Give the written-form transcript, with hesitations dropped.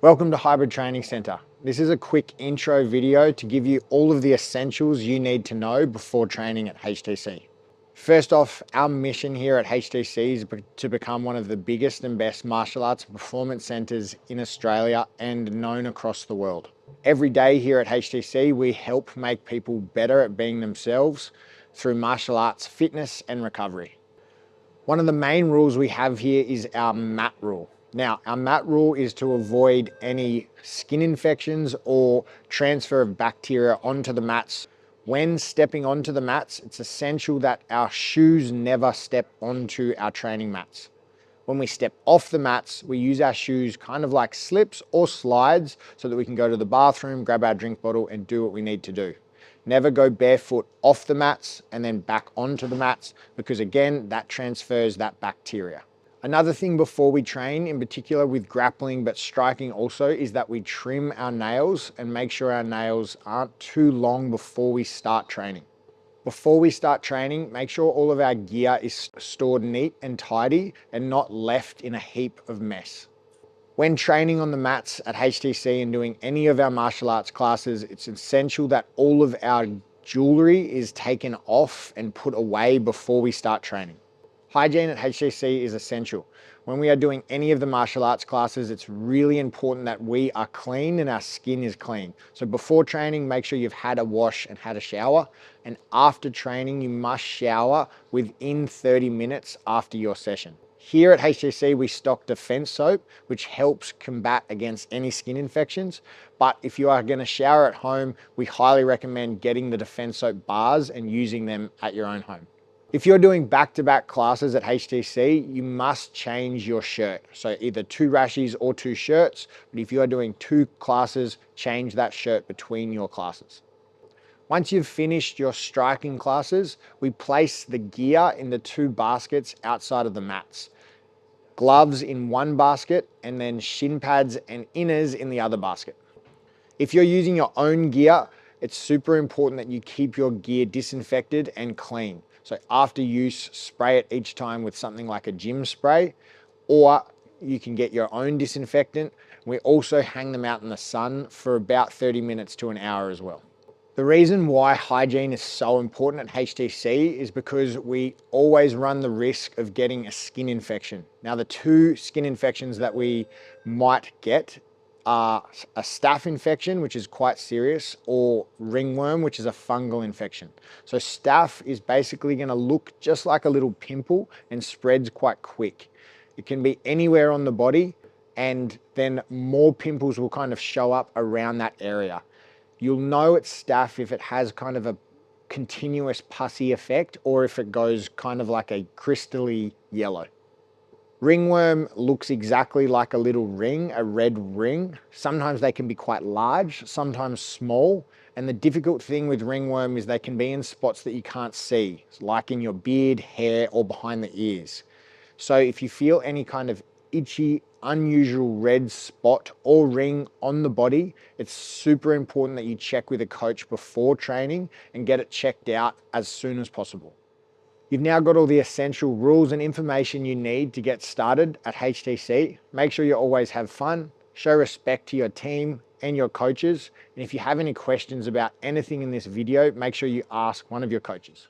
Welcome to Hybrid Training Center. This is a quick intro video to give you all of the essentials you need to know before training at HTC. First off, our mission here at HTC is to become one of the biggest and best martial arts and performance centers in Australia and known across the world. Every day here at HTC, we help make people better at being themselves through martial arts, fitness, and recovery. One of the main rules we have here is our mat rule. Now, our mat rule is to avoid any skin infections or transfer of bacteria onto the mats. When stepping onto the mats, it's essential that our shoes never step onto our training mats. When we step off the mats, we use our shoes kind of like slips or slides so that we can go to the bathroom, grab our drink bottle, and do what we need to do. Never go barefoot off the mats and then back onto the mats, because again, that transfers that bacteria. Another thing before we train, in particular with grappling but striking also, is that we trim our nails and make sure our nails aren't too long before we start training. Before we start training, make sure all of our gear is stored neat and tidy and not left in a heap of mess. When training on the mats at HTC and doing any of our martial arts classes, it's essential that all of our jewelry is taken off and put away before we start training. Hygiene at HTC is essential. When we are doing any of the martial arts classes, it's really important that we are clean and our skin is clean. So before training, make sure you've had a wash and had a shower. And after training, you must shower within 30 minutes after your session. Here at HTC, we stock Defense soap, which helps combat against any skin infections. But if you are going to shower at home, we highly recommend getting the Defense soap bars and using them at your own home. If you're doing back-to-back classes at HTC, you must change your shirt. So either 2 rashies or 2 shirts, but if you are doing 2 classes, change that shirt between your classes. Once you've finished your striking classes, we place the gear in the 2 baskets outside of the mats. Gloves in one basket and then shin pads and inners in the other basket. If you're using your own gear, it's super important that you keep your gear disinfected and clean. So after use, spray it each time with something like a gym spray, or you can get your own disinfectant. We also hang them out in the sun for about 30 minutes to an hour as well. The reason why hygiene is so important at HTC is because we always run the risk of getting a skin infection. Now, the 2 skin infections that we might get are a staph infection, which is quite serious, or ringworm, which is a fungal infection. So staph is basically going to look just like a little pimple and spreads quite quick. It can be anywhere on the body, and then more pimples will kind of show up around that area. You'll know it's staph if it has kind of a continuous pussy effect, or if it goes kind of like a crystally yellow. Ringworm looks exactly like a little ring, a red ring. Sometimes they can be quite large, sometimes small. And the difficult thing with ringworm is they can be in spots that you can't see, like in your beard, hair, or behind the ears. So if you feel any kind of itchy, unusual red spot or ring on the body, it's super important that you check with a coach before training and get it checked out as soon as possible. You've now got all the essential rules and information you need to get started at HTC. Make sure you always have fun, show respect to your team and your coaches. And if you have any questions about anything in this video, make sure you ask one of your coaches.